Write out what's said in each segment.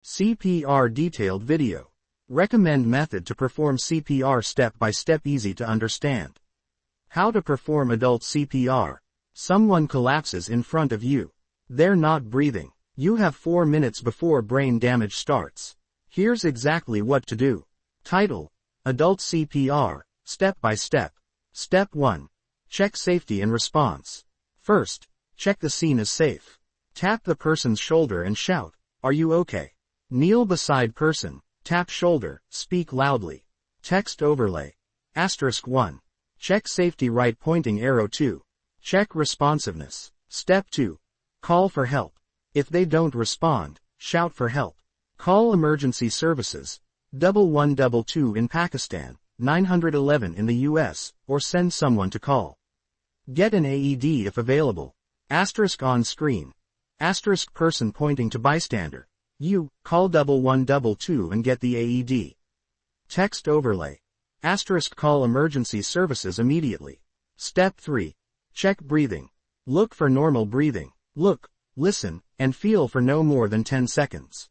CPR detailed video. Recommend method to perform CPR step by step, easy to understand. How to perform adult CPR. Someone collapses in front of you. They're not breathing. You have 4 minutes before brain damage starts. Here's exactly what to do. Title: Adult CPR, Step by Step. Step 1. Check safety and response. First, check the scene is safe. Tap the person's shoulder and shout, "Are you okay?" Kneel beside person. Tap shoulder, speak loudly. Text overlay. *1. Check safety, right pointing arrow 2. Check responsiveness. Step 2. Call for help. If they don't respond, shout for help. Call emergency services. 1122 in Pakistan, 911 in the US, or send someone to call. Get an AED if available. * on screen. * person pointing to bystander. You, call 1122 and get the AED. Text overlay. * call emergency services immediately. Step 3. Check breathing. Look for normal breathing. Look, listen, and feel for no more than 10 seconds.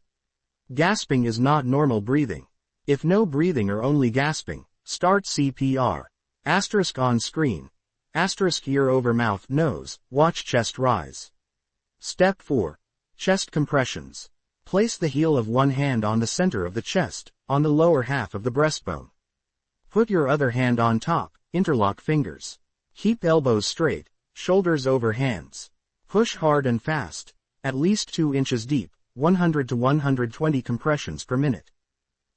Gasping is not normal breathing. If no breathing or only gasping, start CPR. * on screen. * ear over mouth nose, watch chest rise. Step 4. Chest compressions. Place the heel of one hand on the center of the chest, on the lower half of the breastbone. Put your other hand on top, interlock fingers. Keep elbows straight, shoulders over hands. Push hard and fast, at least 2 inches deep, 100 to 120 compressions per minute.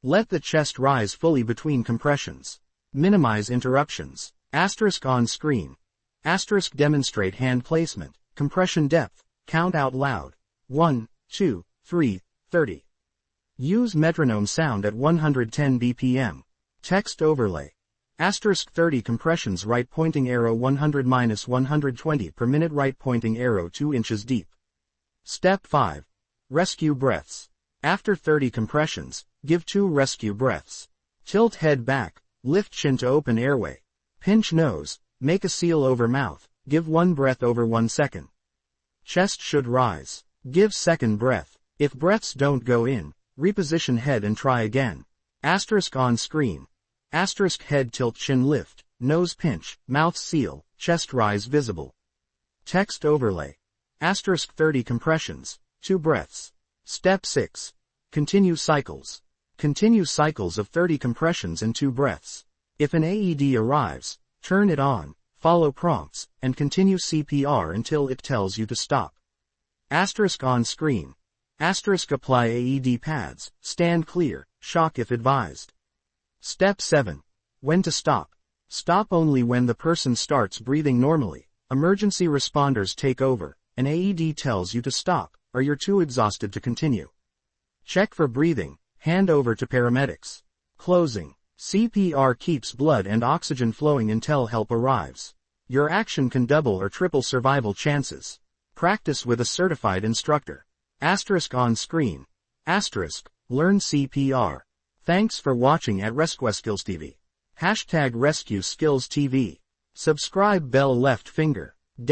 Let the chest rise fully between compressions. Minimize interruptions. * on screen. * demonstrate hand placement, compression depth, count out loud. 1, 2, 3, 30. Use metronome sound at 110 BPM. Text overlay. * 30 compressions, right pointing arrow 100-120 per minute, right pointing arrow 2 inches deep. Step 5. Rescue breaths. After 30 compressions, give 2 rescue breaths. Tilt head back, lift chin to open airway. Pinch nose, make a seal over mouth, give 1 breath over 1 second. Chest should rise. Give second breath. If breaths don't go in, reposition head and try again. * on screen. * head tilt, chin lift, nose pinch, mouth seal, chest rise visible. Text overlay. * 30 compressions, 2 breaths. Step 6. Continue cycles. Continue cycles of 30 compressions and 2 breaths. If an AED arrives, turn it on, follow prompts, and continue CPR until it tells you to stop. * on screen. * apply AED pads, stand clear, shock if advised. Step 7. When to stop. Stop only when the person starts breathing normally, emergency responders take over, an AED tells you to stop, or you're too exhausted to continue. Check for breathing, hand over to paramedics. Closing. CPR keeps blood and oxygen flowing until help arrives. Your action can double or triple survival chances. Practice with a certified instructor. * on screen. * learn CPR. Thanks for watching at RescueSkills TV. #RescueSkills TV. Subscribe bell left finger. --